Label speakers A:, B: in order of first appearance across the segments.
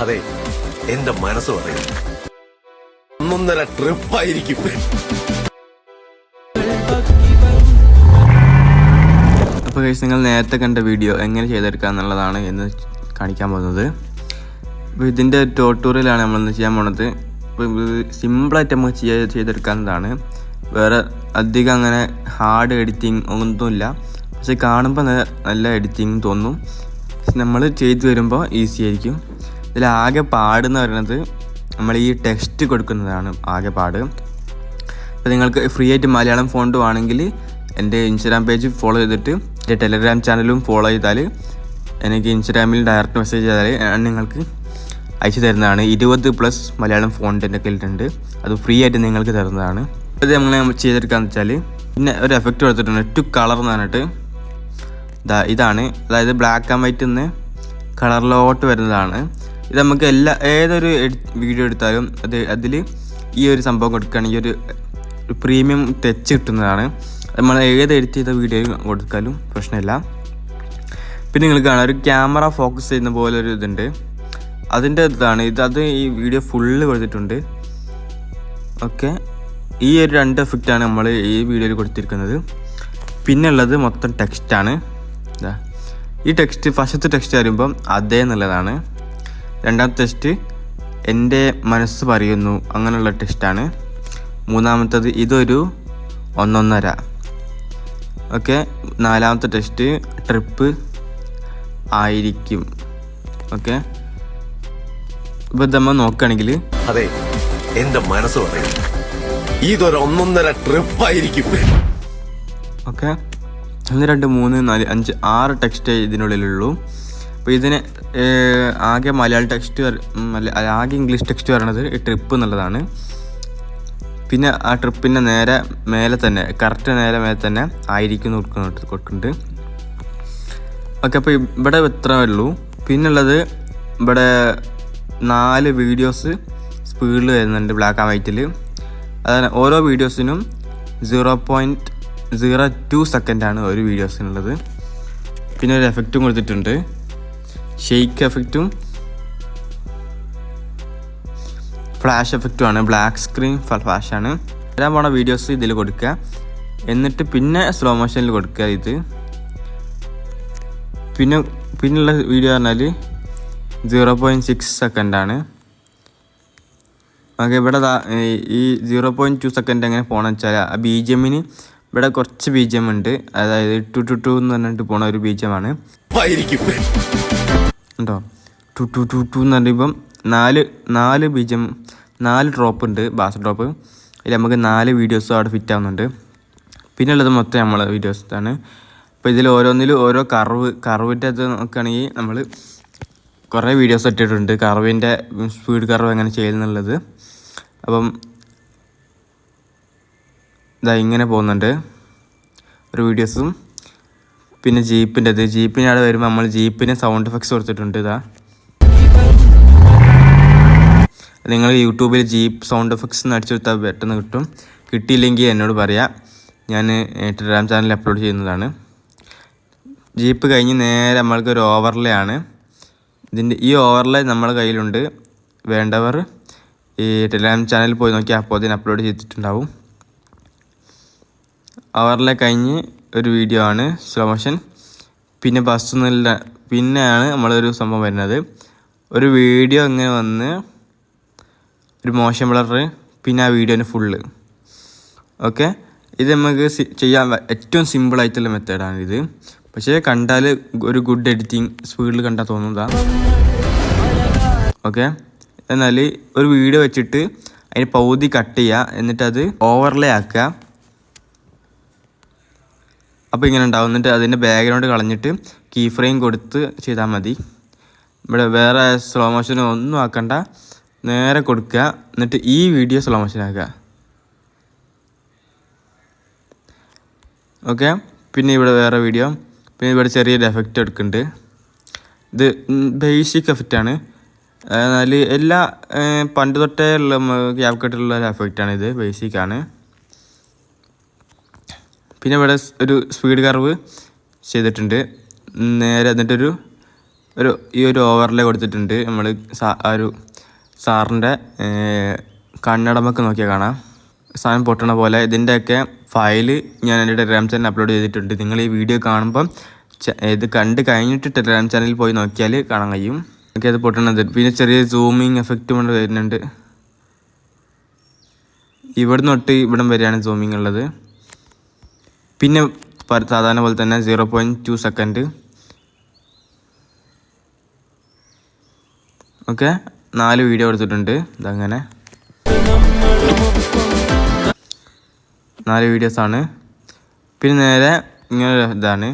A: അതെ, എന്റെ മനസ്സ് പറയുന്നു ഒന്നൊന്നര ട്രിപ്പായിരിക്കും.
B: അപ്പോൾ ഗൈസ്, നിങ്ങൾ നേരത്തെ കണ്ട വീഡിയോ എങ്ങനെ ചെയ്തെടുക്കുക എന്നുള്ളതാണ് എന്ന് കാണിക്കാൻ പോകുന്നത്. അപ്പോൾ ഇതിൻ്റെ ട്യൂട്ടോറിയലാണ് നമ്മളിന്ന് ചെയ്യാൻ പോകുന്നത്. അപ്പോൾ ഇത് സിമ്പിളായിട്ട് നമുക്ക് ചെയ്തെടുക്കാവുന്നതാണ്. വേറെ അധികം അങ്ങനെ ഹാർഡ് എഡിറ്റിംഗ് ഒന്നുമില്ല. പക്ഷെ കാണുമ്പോൾ നല്ല എഡിറ്റിംഗ് തോന്നും. നമ്മൾ ചെയ്തു വരുമ്പോൾ ഈസി ആയിരിക്കും. ഇതിലാകെ പാടെന്ന് പറയുന്നത് നമ്മൾ ഈ ടെക്സ്റ്റ് കൊടുക്കുന്നതാണ് ആകെ പാട്. അപ്പോൾ നിങ്ങൾക്ക് ഫ്രീ ആയിട്ട് മലയാളം ഫോണ്ട് വേണമെങ്കിൽ എൻ്റെ ഇൻസ്റ്റാഗ്രാം പേജ് ഫോളോ ചെയ്തിട്ട് എൻ്റെ ടെലഗ്രാം ചാനലും ഫോളോ ചെയ്താൽ എനിക്ക് ഇൻസ്റ്റാഗ്രാമിൽ ഡയറക്റ്റ് മെസ്സേജ് ചെയ്താൽ ഞാൻ നിങ്ങൾക്ക് അയച്ചു തരുന്നതാണ്. 20+ മലയാളം ഫോണ്ട് എൻ്റെ കയ്യിലുണ്ട്. അത് ഫ്രീ ആയിട്ട് നിങ്ങൾക്ക് തരുന്നതാണ്. ഇത് നമ്മൾ ചെയ്തെടുക്കാന്ന് വെച്ചാൽ പിന്നെ ഒരു എഫക്റ്റ് കൊടുത്തിട്ടുണ്ട്, ടു കളർ എന്ന് പറഞ്ഞിട്ട്. ഇതാണ്, അതായത് ബ്ലാക്ക് ആൻഡ് വൈറ്റ് നിന്ന് കളറിലോട്ട് വരുന്നതാണ്. ഇത് നമുക്ക് ഏതൊരു വീഡിയോ എടുത്താലും അതിൽ ഈ ഒരു സംഭവം കൊടുക്കുകയാണെങ്കിൽ ഒരു പ്രീമിയം ടച്ച് കിട്ടുന്നതാണ്. നമ്മൾ ഏത് എഡിറ്റ് ചെയ്ത വീഡിയോയും കൊടുക്കാനും പ്രശ്നമില്ല. പിന്നെ നിങ്ങൾക്ക് കാണാം, ഒരു ക്യാമറ ഫോക്കസ് ചെയ്യുന്ന പോലെ ഒരു ഇതുണ്ട്, അതിൻ്റെ ഇതാണ് അത് ഈ വീഡിയോ ഫുള്ള് കൊടുത്തിട്ടുണ്ട്. ഓക്കെ, ഈ ഒരു 2 എഫക്റ്റാണ് നമ്മൾ ഈ വീഡിയോയിൽ കൊടുത്തിരിക്കുന്നത്. പിന്നെ ഉള്ളത് മൊത്തം ടെക്സ്റ്റാണ്. ഈ ടെക്സ്റ്റ് ഫസ്റ്റത്തെ ടെക്സ്റ്റ് വരുമ്പം അതേ എന്നുള്ളതാണ്. രണ്ടാമത്തെ ടെക്സ്റ്റ് എൻ്റെ മനസ്സ് പറയുന്നു അങ്ങനെയുള്ള ടെക്സ്റ്റാണ്. മൂന്നാമത്തത് ഇതൊരു 1.5. ഓക്കെ, നാലാമത്തെ ടെക്സ്റ്റ് ട്രിപ്പ് ആയിരിക്കും. ഓക്കെ, ഇപ്പോൾ നമ്മൾ നോക്കുകയാണെങ്കിൽ
A: അതെ, എന്റെ മനസ്സ് പറയുന്നു ഇതൊരു 1.5 ട്രിപ്പായിരിക്കും.
B: Okay, 1 2 3 4 5 6 text ഇതിനുള്ളിലുള്ളൂ. അപ്പോൾ ഇതിന് ആകെ മലയാളം ടെക്സ്റ്റ് ആകെ ഇംഗ്ലീഷ് ടെക്സ്റ്റ് പറയണത് ഈ ട്രിപ്പ് എന്നുള്ളതാണ്. പിന്നെ ആ ട്രിപ്പിൻ്റെ നേരെ മേലെ തന്നെ കറക്റ്റ് നേരെ മേലെ തന്നെ ആയിരിക്കും കൊടുക്കുന്നുണ്ട്. ഓക്കെ, അപ്പോൾ ഇവിടെ ഇത്രേ ഉള്ളൂ. പിന്നുള്ളത് ഇവിടെ 4 വീഡിയോസ് സ്പീഡിൽ വരുന്നുണ്ട് ബ്ലാക്ക് ആൻഡ് വൈറ്റിൽ. അതാണ് ഓരോ വീഡിയോസിനും 0.02 സെക്കൻഡാണ് ഒരു വീഡിയോസിനുള്ളത്. പിന്നെ ഒരു എഫക്റ്റും കൊടുത്തിട്ടുണ്ട്, ഷെയ്ക്ക് എഫക്റ്റും ഫ്ലാഷ് എഫക്റ്റുമാണ്. ബ്ലാക്ക് സ്ക്രീൻ ഫ്ലാഷാണ്. വരാൻ പോണ വീഡിയോസ് ഇതിൽ കൊടുക്കുക, എന്നിട്ട് പിന്നെ സ്ലോ മോഷനിൽ കൊടുക്കുക. ഇത് പിന്നുള്ള വീഡിയോ പറഞ്ഞാൽ 0.6 സെക്കൻഡാണ്. ഓക്കെ, ഇവിടെ ഈ 0.2 സെക്കൻഡ് എങ്ങനെ പോകണമെന്ന് വെച്ചാൽ ആ BGMന് ഇവിടെ കുറച്ച് BGM ഉണ്ട്. അതായത് 2 എന്ന് പറഞ്ഞിട്ട് പോണ ഒരു BGMമാണ് ഉണ്ടോ. 2 എന്ന് പറയുമ്പം 4 BGM 4 ഡ്രോപ്പ് ഉണ്ട്, ബാസ് ഡ്രോപ്പ്. അതിൽ നമുക്ക് 4 വീഡിയോസും അവിടെ ഫിറ്റ് ആവുന്നുണ്ട്. പിന്നെ ഉള്ളത് മൊത്തം നമ്മൾ വീഡിയോസാണ്. അപ്പോൾ ഇതിൽ ഓരോന്നിലും ഓരോ കർവിൻ്റെ അത് നോക്കുകയാണെങ്കിൽ നമ്മൾ കുറേ വീഡിയോസ് ഇട്ടിട്ടുണ്ട്, കർവിൻ്റെ സ്പീഡ് കർവ് എങ്ങനെ ചെയ്യുന്നുള്ളത്. അപ്പം ഇങ്ങനെ പോകുന്നുണ്ട് ഒരു വീഡിയോസും. പിന്നെ ജീപ്പിന് അവിടെ വരുമ്പോൾ നമ്മൾ ജീപ്പിന് സൗണ്ട് എഫക്ട്സ് കൊടുത്തിട്ടുണ്ട്. നിങ്ങൾ യൂട്യൂബിൽ ജീപ്പ് സൗണ്ട് എഫക്ട്സ് എന്ന് അടിച്ചു കൊടുത്താൽ പെട്ടെന്ന് കിട്ടും. കിട്ടിയില്ലെങ്കിൽ എന്നോട് പറയാം, ഞാൻ ടെലഗ്രാം ചാനലിൽ അപ്ലോഡ് ചെയ്യുന്നതാണ്. ജീപ്പ് കഴിഞ്ഞ് നേരെ നമ്മൾക്കൊരു ഓവർലേ ആണ്. ഈ ഓവർലേ നമ്മുടെ കയ്യിലുണ്ട്. വേണ്ടവർ ഈ ടെലഗ്രാം ചാനലിൽ പോയി നോക്കിയാൽ അപ്പോൾ അതിന് അപ്ലോഡ് ചെയ്തിട്ടുണ്ടാവും. ഓവർലേ കഴിഞ്ഞ് ഒരു വീഡിയോ ആണ് സ്ലോ മോഷൻ. പിന്നെ പിന്നെയാണ് നമ്മളൊരു സംഭവം വരുന്നത്, ഒരു വീഡിയോ ഇങ്ങനെ വന്ന് ഒരു മോഷൻ ബ്ലർ, പിന്നെ ആ വീഡിയോന് ഫുള്ള്. ഓക്കെ, ഇത് നമുക്ക് ചെയ്യാൻ ഏറ്റവും സിമ്പിളായിട്ടുള്ള മെത്തേഡാണ് ഇത്. പക്ഷേ കണ്ടാൽ ഒരു ഗുഡ് എഡിറ്റിംഗ് സ്പീഡിൽ കണ്ടാൽ തോന്നുന്നതാണ്. ഓക്കെ, എന്നാൽ ഒരു വീഡിയോ വെച്ചിട്ട് അതിന് പകുതി കട്ട് ചെയ്യുക, എന്നിട്ടത് ഓവർലേ ആക്കുക. അപ്പോൾ ഇങ്ങനെ ഉണ്ടാവും. എന്നിട്ട് അതിൻ്റെ ബാക്ക്ഗ്രൗണ്ട് കളഞ്ഞിട്ട് കീ ഫ്രെയിം കൊടുത്ത് ചെയ്താൽ മതി. ഇവിടെ വേറെ സ്ലോ മോഷൻ ഒന്നും ആക്കണ്ട, നേരെ കൊടുക്കുക. എന്നിട്ട് ഈ വീഡിയോ സ്ലോ മോഷൻ ആക്കുക. ഓക്കെ, പിന്നെ ഇവിടെ വേറെ വീഡിയോ. പിന്നെ ഇവിടെ ചെറിയൊരു എഫക്റ്റ് എടുക്കുന്നുണ്ട്. ഇത് ബേസിക് എഫക്റ്റാണ്. എന്നാൽ എല്ലാ പണ്ട് തൊട്ടേ ഉള്ള ക്യാപ്കട്ടിലുള്ള ഒരു എഫക്റ്റാണ്. ഇത് ബേസിക്കാണ്. പിന്നെ ഇവിടെ ഒരു സ്പീഡ് കർവ് ചെയ്തിട്ടുണ്ട് നേരെ. എന്നിട്ടൊരു ഈ ഒരു ഓവർലേ കൊടുത്തിട്ടുണ്ട്. നമ്മൾ ആ ഒരു സാറിൻ്റെ കണ്ണടമൊക്കെ നോക്കിയാൽ കാണാം സാധനം പൊട്ടണ പോലെ. ഇതിൻ്റെയൊക്കെ ഫയല് ഞാൻ എൻ്റെ ടെലഗ്രാം ചാനൽ അപ്ലോഡ് ചെയ്തിട്ടുണ്ട്. നിങ്ങൾ ഈ വീഡിയോ കാണുമ്പം ഇത് കണ്ട് കഴിഞ്ഞിട്ട് ടെലഗ്രാം ചാനലിൽ പോയി നോക്കിയാൽ കാണാൻ കഴിയും. ഓക്കെ, അത് പൊട്ടണത്. പിന്നെ ചെറിയ സൂമിങ് എഫക്റ്റും കൊണ്ട് വരുന്നുണ്ട്. ഇവിടുന്ന് തൊട്ട് ഇവിടം വരെയാണ് സൂമിങ് ഉള്ളത്. പിന്നെ സാധാരണ പോലെ തന്നെ 0.2 സെക്കൻഡ്. ഓക്കെ, 4 വീഡിയോ എടുത്തിട്ടുണ്ട്. ഇതങ്ങനെ 4 വീഡിയോസാണ്. പിന്നെ നേരെ ഇങ്ങനെ ഇതാണ്.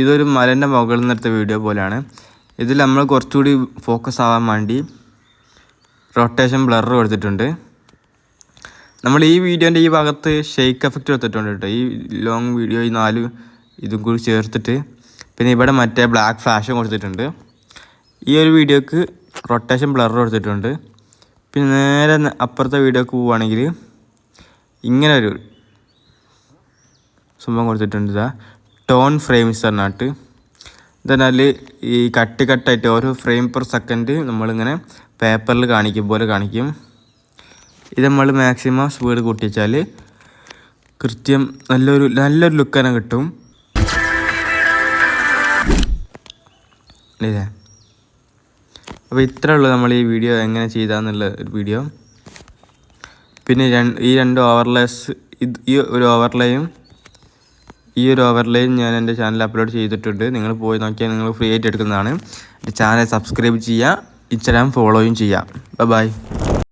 B: ഇതൊരു മലേൻ്റെ മുകളിൽ നിന്നെടുത്ത വീഡിയോ പോലെയാണ്. ഇതിൽ നമ്മൾ കുറച്ചുകൂടി ഫോക്കസ് ആവാൻ വേണ്ടി റൊട്ടേഷൻ ബ്ലർ കൊടുത്തിട്ടുണ്ട്. നമ്മൾ ഈ വീഡിയോൻ്റെ ഈ ഭാഗത്ത് ഷെയ്ക്ക് എഫക്റ്റ് കൊടുത്തിട്ടുണ്ട് കേട്ടോ. ഈ ലോങ് വീഡിയോ ഈ 4 ഇതും കൂടി ചേർത്തിട്ട്. പിന്നെ ഇവിടെ മറ്റേ ബ്ലാക്ക് ഫ്ലാഷും കൊടുത്തിട്ടുണ്ട്. ഈ ഒരു വീഡിയോക്ക് റൊട്ടേഷൻ ബ്ലർ കൊടുത്തിട്ടുണ്ട്. പിന്നെ നേരെ അപ്പുറത്തെ വീഡിയോക്ക് പോവുകയാണെങ്കിൽ ഇങ്ങനെ ഒരു സംഭവം കൊടുത്തിട്ടുണ്ട്. ഇതാ ടോൺ ഫ്രെയിംസ് പറഞ്ഞിട്ട്. ഇതെന്നാൽ ഈ കട്ടായിട്ട് ഓരോ ഫ്രെയിം പെർ സെക്കൻഡ് നമ്മളിങ്ങനെ പേപ്പറിൽ കാണിക്കും പോലെ കാണിക്കും. ഇത് നമ്മൾ മാക്സിമം സ്പീഡ് കൂട്ടിച്ചാൽ കൃത്യം നല്ലൊരു ലുക്ക് തന്നെ കിട്ടും. അല്ലേ? അപ്പോൾ ഇത്രേ ഉള്ളൂ നമ്മൾ ഈ വീഡിയോ എങ്ങനെ ചെയ്താന്നുള്ള ഒരു വീഡിയോ. പിന്നെ ഈ 2 ഓവർലേസ്, ഈ ഒരു ഓവർലേയും ഞാൻ എൻ്റെ ചാനൽ അപ്ലോഡ് ചെയ്തിട്ടുണ്ട്. നിങ്ങൾ പോയി നോക്കിയാൽ നിങ്ങൾ ഫ്രീ ആയിട്ട് എടുക്കുന്നതാണ്. എൻ്റെ ചാനൽ സബ്സ്ക്രൈബ് ചെയ്യുക, ഇൻസ്റ്റാഗ്രാം ഫോളോയും ചെയ്യുക. ബൈ.